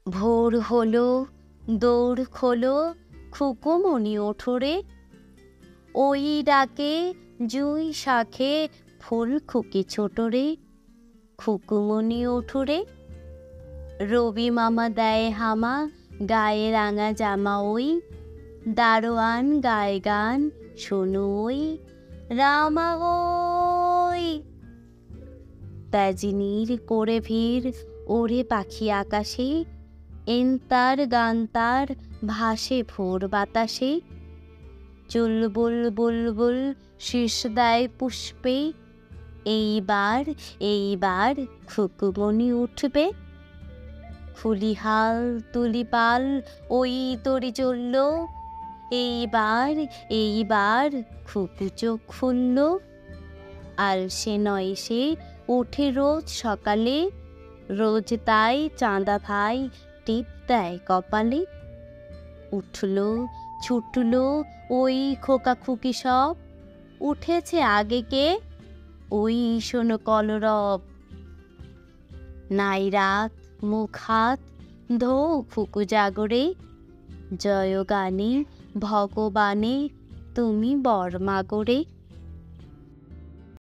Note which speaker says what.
Speaker 1: ভোর হলো, দৌড় খোলো, খুকুমনি ওঠোরে, ওই ডাকে জুঁই শাখে ফুল খুকি ছোটরে, খুকুমনি ওঠোরে। রবি মামা দেয় হামা, গায়ে রাঙা জামা ওই, দারোয়ান গায়ে গান শোনো ওই, রামা ওই। তেজিনীর করে ভিড়, ওরে পাখি আকাশে, এন্তার গান্তার ভাসে ভোর বাতাসে। চুলবুল বুলবুল শীষ দেয় পুষ্পে, এইবার এইবার খুকুমনি উঠবে। ফুলিহাল তুলিপাল ওই তরি চলল, এইবার এইবার খুকু চোখ খুলল। আর সে নয় সে ওঠে রোজ সকালে, রোজ তাই চাঁদা ভাই টিপ দেয় কপালে। উঠল ছুটল ওই খোকা খুকি সব, উঠেছে আগে কে ওই শোনো কলরব। নাই রাত মুখ হাত ধো খুকু জাগরে, জয় গানে ভগবানে তুমি বর মাগরে।